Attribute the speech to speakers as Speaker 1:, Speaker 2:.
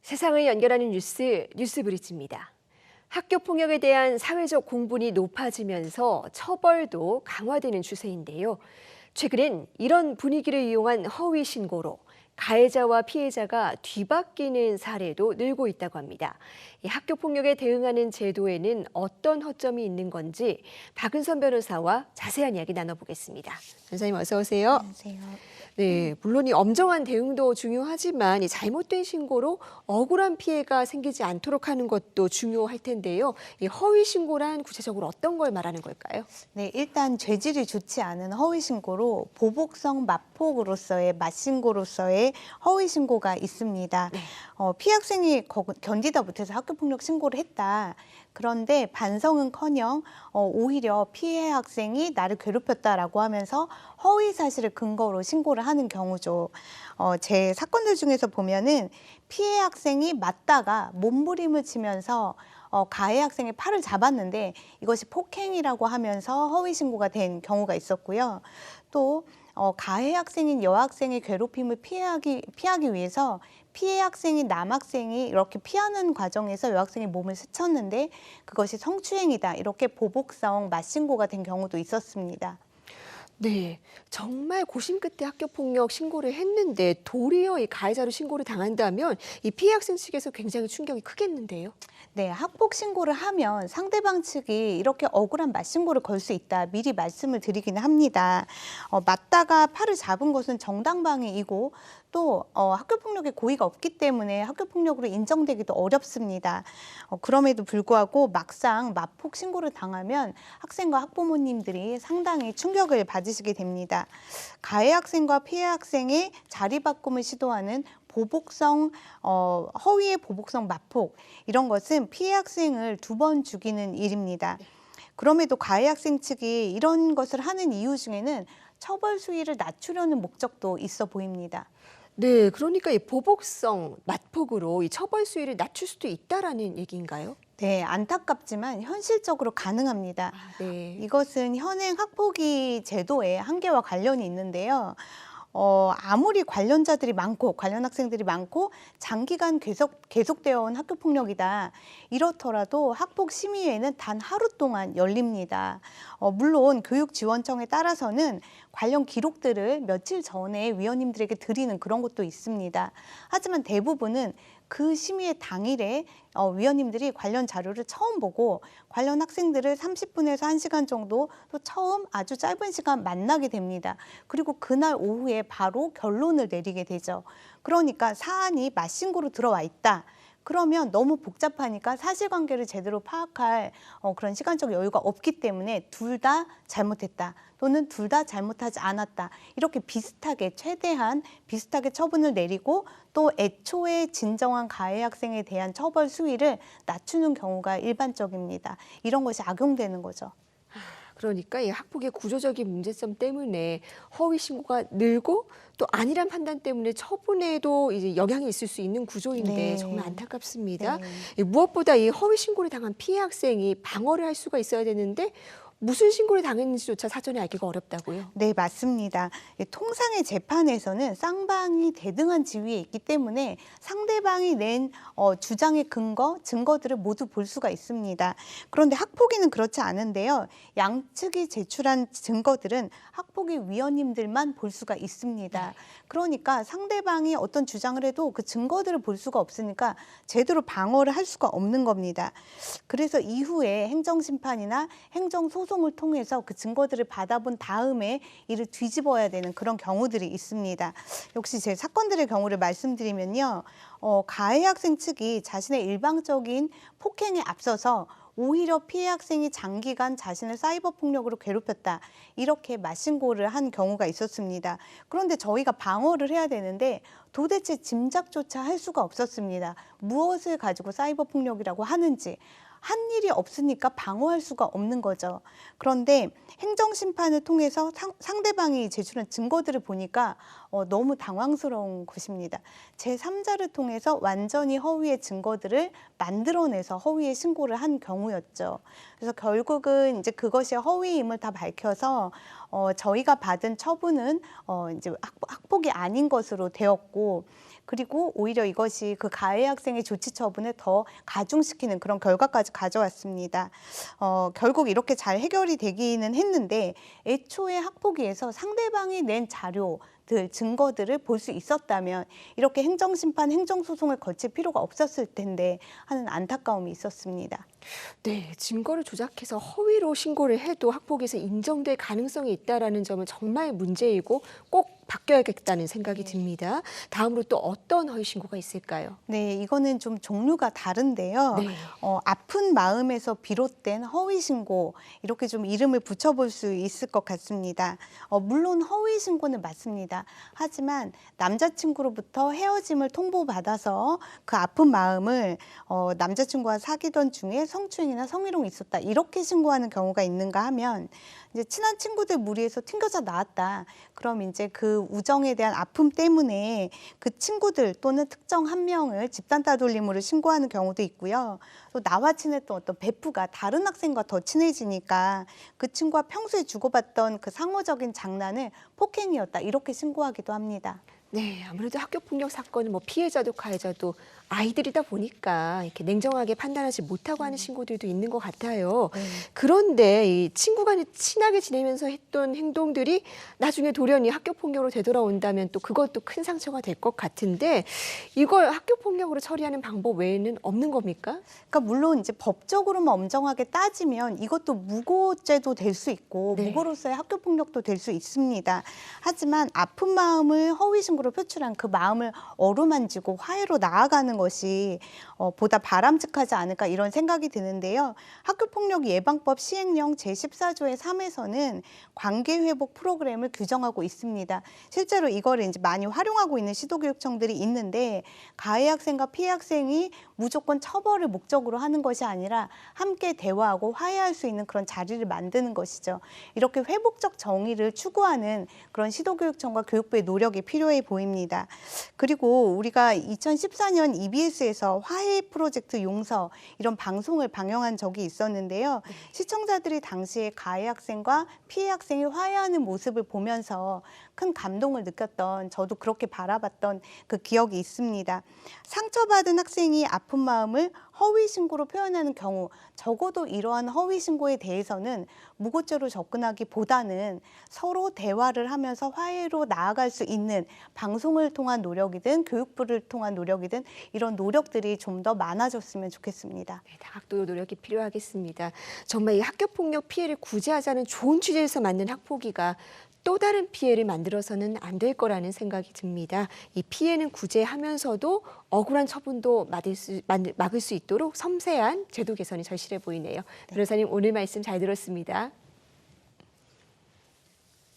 Speaker 1: 세상을 연결하는 뉴스, 뉴스브리지입니다. 학교 폭력에 대한 사회적 공분이 높아지면서 처벌도 강화되는 추세인데요. 최근엔 이런 분위기를 이용한 허위 신고로 가해자와 피해자가 뒤바뀌는 사례도 늘고 있다고 합니다. 이 학교 폭력에 대응하는 제도에는 어떤 허점이 있는 건지 박은선 변호사와 자세한 이야기 나눠보겠습니다. 변호사님 어서 오세요.
Speaker 2: 안녕하세요.
Speaker 1: 네, 물론 이 엄정한 대응도 중요하지만 이 잘못된 신고로 억울한 피해가 생기지 않도록 하는 것도 중요할 텐데요. 이 허위 신고란 구체적으로 어떤 걸 말하는 걸까요?
Speaker 2: 네, 일단 죄질이 좋지 않은 허위 신고로 보복성 맞폭으로서의 맞신고로서의 허위 신고가 있습니다.
Speaker 1: 네.
Speaker 2: 피해 학생이 견디다 못해서 학교폭력 신고를 했다. 그런데 반성은커녕 오히려 피해 학생이 나를 괴롭혔다라고 하면서 허위 사실을 근거로 신고를 하는 경우죠. 제 사건들 중에서 보면은 피해 학생이 맞다가 몸부림을 치면서 가해 학생의 팔을 잡았는데 이것이 폭행이라고 하면서 허위 신고가 된 경우가 있었고요. 또 가해 학생인 여학생의 괴롭힘을 피하기 위해서 피해 학생인 남학생이 이렇게 피하는 과정에서 여학생의 몸을 스쳤는데 그것이 성추행이다. 이렇게 보복성 맞신고가 된 경우도 있었습니다.
Speaker 1: 네, 정말 고심 끝에 학교폭력 신고를 했는데 도리어 이 가해자로 신고를 당한다면 이 피해 학생 측에서 굉장히 충격이 크겠는데요.
Speaker 2: 네, 학폭 신고를 하면 상대방 측이 이렇게 억울한 맞신고를 걸 수 있다. 미리 말씀을 드리기는 합니다. 맞다가 팔을 잡은 것은 정당방위이고 또 학교폭력의 고의가 없기 때문에 학교폭력으로 인정되기도 어렵습니다. 그럼에도 불구하고 막상 맞폭 신고를 당하면 학생과 학부모님들이 상당히 충격을 받으시게 됩니다. 가해 학생과 피해 학생의 자리 바꿈을 시도하는 보복성 허위의 보복성 맞폭 이런 것은 피해 학생을 2번 죽이는 일입니다. 그럼에도 가해 학생 측이 이런 것을 하는 이유 중에는 처벌 수위를 낮추려는 목적도 있어 보입니다.
Speaker 1: 네, 그러니까 이 보복성 맞폭으로 이 처벌 수위를 낮출 수도 있다라는 얘기인가요?
Speaker 2: 네, 안타깝지만 현실적으로 가능합니다.
Speaker 1: 네.
Speaker 2: 이것은 현행 학폭위 제도의 한계와 관련이 있는데요. 아무리 관련자들이 많고 관련 학생들이 많고 장기간 계속되어 온 학교폭력이다. 이렇더라도 학폭심의회는 단 하루 동안 열립니다. 물론 교육지원청에 따라서는 관련 기록들을 며칠 전에 위원님들에게 드리는 그런 것도 있습니다. 하지만 대부분은 그 심의회 당일에 위원님들이 관련 자료를 처음 보고 관련 학생들을 30분에서 1시간 정도 또 처음 아주 짧은 시간 만나게 됩니다. 그리고 그날 오후에 바로 결론을 내리게 되죠. 그러니까 사안이 맞신고로 들어와 있다. 그러면 너무 복잡하니까 사실관계를 제대로 파악할 그런 시간적 여유가 없기 때문에 둘 다 잘못했다. 또는 둘 다 잘못하지 않았다. 이렇게 최대한 비슷하게 처분을 내리고 또 애초에 진정한 가해 학생에 대한 처벌 수위를 낮추는 경우가 일반적입니다. 이런 것이 악용되는 거죠.
Speaker 1: 그러니까 이 학폭의 구조적인 문제점 때문에 허위 신고가 늘고 또 아니란 판단 때문에 처분에도 이제 영향이 있을 수 있는 구조인데
Speaker 2: 네.
Speaker 1: 정말 안타깝습니다.
Speaker 2: 네.
Speaker 1: 무엇보다 이 허위 신고를 당한 피해 학생이 방어를 할 수가 있어야 되는데 무슨 신고를 당했는지조차 사전에 알기가 어렵다고요?
Speaker 2: 네, 맞습니다. 통상의 재판에서는 쌍방이 대등한 지위에 있기 때문에 상대방이 낸 주장의 증거들을 모두 볼 수가 있습니다. 그런데 학폭위는 그렇지 않은데요. 양측이 제출한 증거들은 학폭위 위원님들만 볼 수가 있습니다. 그러니까 상대방이 어떤 주장을 해도 그 증거들을 볼 수가 없으니까 제대로 방어를 할 수가 없는 겁니다. 그래서 이후에 행정심판이나 행정소송을 통해서 그 증거들을 받아본 다음에 이를 뒤집어야 되는 그런 경우들이 있습니다. 역시 제 사건들의 경우를 말씀드리면요. 가해 학생 측이 자신의 일방적인 폭행에 앞서서 오히려 피해 학생이 장기간 자신을 사이버 폭력으로 괴롭혔다. 이렇게 맞신고를 한 경우가 있었습니다. 그런데 저희가 방어를 해야 되는데 도대체 짐작조차 할 수가 없었습니다. 무엇을 가지고 사이버 폭력이라고 하는지. 한 일이 없으니까 방어할 수가 없는 거죠. 그런데 행정심판을 통해서 상대방이 제출한 증거들을 보니까 너무 당황스러운 것입니다. 제3자를 통해서 완전히 허위의 증거들을 만들어내서 허위의 신고를 한 경우였죠. 그래서 결국은 이제 그것이 허위임을 다 밝혀서 저희가 받은 처분은 이제 학폭이 아닌 것으로 되었고 그리고 오히려 이것이 그 가해 학생의 조치 처분을 더 가중시키는 그런 결과까지 가져왔습니다. 결국 이렇게 잘 해결이 되기는 했는데 애초에 학폭위에서 상대방이 낸 자료들, 증거들을 볼 수 있었다면 이렇게 행정심판, 행정소송을 거칠 필요가 없었을 텐데 하는 안타까움이 있었습니다.
Speaker 1: 네, 증거를 조작해서 허위로 신고를 해도 학폭에서 인정될 가능성이 있다라는 점은 정말 문제이고 꼭 바뀌어야겠다는 생각이 듭니다. 다음으로 또 어떤 허위 신고가 있을까요?
Speaker 2: 네, 이거는 좀 종류가 다른데요.
Speaker 1: 네.
Speaker 2: 아픈 마음에서 비롯된 허위 신고 이렇게 좀 이름을 붙여볼 수 있을 것 같습니다. 물론 허위 신고는 맞습니다. 하지만 남자친구로부터 헤어짐을 통보받아서 그 아픈 마음을 남자친구와 사귀던 중에 성추행이나 성희롱이 있었다 이렇게 신고하는 경우가 있는가 하면 이제 친한 친구들 무리해서 튕겨져 나왔다. 그럼 이제 그 우정에 대한 아픔 때문에 그 친구들 또는 특정 한 명을 집단 따돌림으로 신고하는 경우도 있고요. 또 나와 친했던 어떤 베프가 다른 학생과 더 친해지니까 그 친구와 평소에 주고받던 그 상호적인 장난을 폭행이었다. 이렇게 신고하기도 합니다.
Speaker 1: 네, 아무래도 학교 폭력 사건은 뭐 피해자도 가해자도 아이들이다 보니까 이렇게 냉정하게 판단하지 못하고 하는 신고들도 있는 것 같아요.
Speaker 2: 네.
Speaker 1: 그런데 이 친구가 친하게 지내면서 했던 행동들이 나중에 돌연히 학교 폭력으로 되돌아온다면 또 그것도 큰 상처가 될 것 같은데 이걸 학교 폭력으로 처리하는 방법 외에는 없는 겁니까?
Speaker 2: 그러니까 물론 이제 법적으로만 엄정하게 따지면 이것도 무고죄도 될 수 있고
Speaker 1: 네.
Speaker 2: 무고로서의 학교 폭력도 될 수 있습니다. 하지만 아픈 마음을 허위 신고로 표출한 그 마음을 어루만지고 화해로 나아가는 것이 보다 바람직하지 않을까 이런 생각이 드는데요. 학교폭력 예방법 시행령 제14조의 3에서는 관계회복 프로그램을 규정하고 있습니다. 실제로 이거를 이제 많이 활용하고 있는 시도교육청들이 있는데 가해 학생과 피해 학생이 무조건 처벌을 목적으로 하는 것이 아니라 함께 대화하고 화해할 수 있는 그런 자리를 만드는 것이죠. 이렇게 회복적 정의를 추구하는 그런 시도교육청과 교육부의 노력이 필요해 보입니다. 그리고 우리가 2014년 EBS에서 화해 프로젝트 용서 이런 방송을 방영한 적이 있었는데요. 시청자들이 당시에 가해 학생과 피해 학생이 화해하는 모습을 보면서 큰 감동을 느꼈던 저도 그렇게 바라봤던 그 기억이 있습니다. 상처받은 학생이 아픈 마음을 허위 신고로 표현하는 경우 적어도 이러한 허위 신고에 대해서는 무고죄로 접근하기보다는 서로 대화를 하면서 화해로 나아갈 수 있는 방송을 통한 노력이든 교육부를 통한 노력이든 이런 노력들이 좀 더 많아졌으면 좋겠습니다.
Speaker 1: 네, 다각도 노력이 필요하겠습니다. 정말 이 학교 폭력 피해를 구제하자는 좋은 취지에서 만든 학폭위가 또 다른 피해를 만들어서는 안 될 거라는 생각이 듭니다. 이 피해는 구제하면서도 억울한 처분도 막을 수 있도록 섬세한 제도 개선이 절실해 보이네요. 변호사님 오늘 말씀 잘 들었습니다.